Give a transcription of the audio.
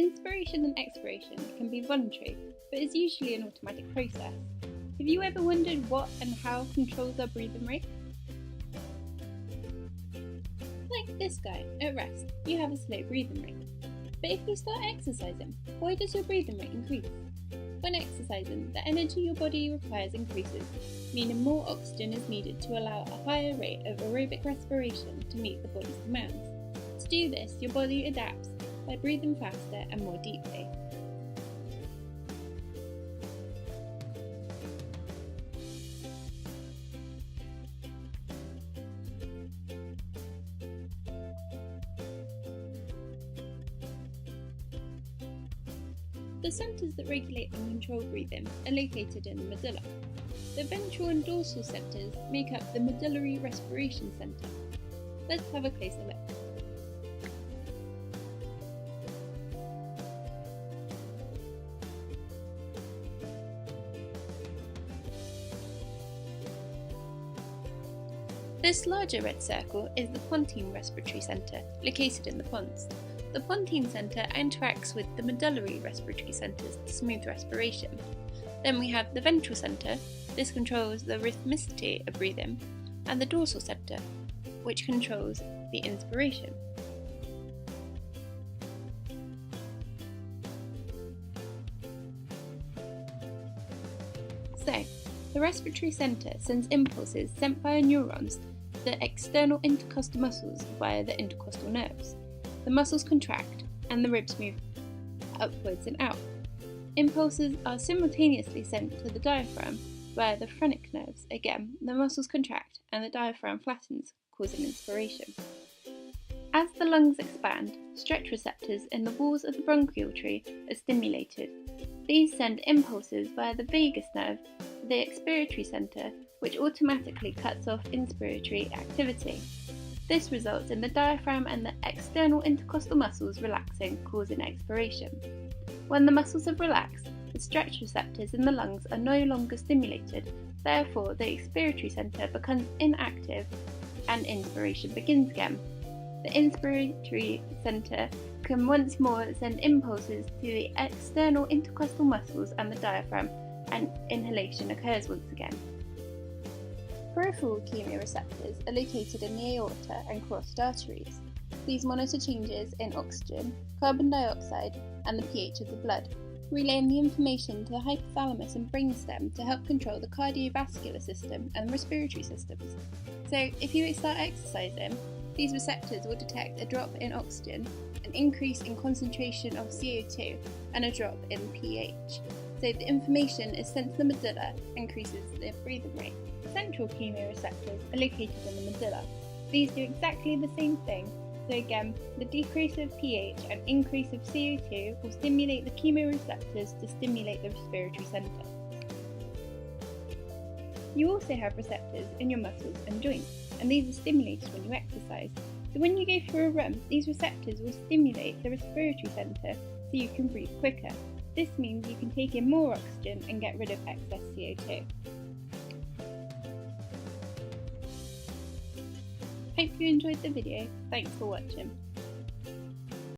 Inspiration and expiration can be voluntary, but is usually an automatic process. Have you ever wondered what and how controls our breathing rate? Like this guy, at rest, you have a slow breathing rate. But if you start exercising, why does your breathing rate increase? When exercising, the energy your body requires increases, meaning more oxygen is needed to allow a higher rate of aerobic respiration to meet the body's demands. To do this, your body adapts by breathing faster and more deeply. The centres that regulate and control breathing are located in the medulla. The ventral and dorsal centres make up the medullary respiration centre. Let's have a closer look. This larger red circle is the pontine respiratory centre, located in the pons. The pontine centre interacts with the medullary respiratory centres to smooth respiration. Then we have the ventral centre. This controls the rhythmicity of breathing, and the dorsal centre, which controls the inspiration. So, the respiratory centre sends impulses sent via neurons to the external intercostal muscles via the intercostal nerves. The muscles contract and the ribs move upwards and out. Impulses are simultaneously sent to the diaphragm via the phrenic nerves. Again, the muscles contract and the diaphragm flattens, causing inspiration. As the lungs expand, stretch receptors in the walls of the bronchial tree are stimulated. These send impulses via the vagus nerve to the expiratory centre, which automatically cuts off inspiratory activity. This results in the diaphragm and the external intercostal muscles relaxing, causing expiration. When the muscles have relaxed, the stretch receptors in the lungs are no longer stimulated, therefore the expiratory centre becomes inactive and inspiration begins again. The inspiratory centre can once more send impulses to the external intercostal muscles and the diaphragm, and inhalation occurs once again. Peripheral chemoreceptors are located in the aorta and carotid arteries. These monitor changes in oxygen, carbon dioxide, and the pH of the blood, relaying the information to the hypothalamus and brainstem to help control the cardiovascular system and respiratory systems. So, if you start exercising, these receptors will detect a drop in oxygen, an increase in concentration of CO2, and a drop in pH. So the information is sent to the medulla and increases the breathing rate. Central chemoreceptors are located in the medulla. These do exactly the same thing. So again, the decrease of pH and increase of CO2 will stimulate the chemoreceptors to stimulate the respiratory centre. You also have receptors in your muscles and joints, and these are stimulated when you exercise. So when you go for a run, these receptors will stimulate the respiratory centre so you can breathe quicker. This means you can take in more oxygen and get rid of excess CO2. Hope you enjoyed the video. Thanks for watching.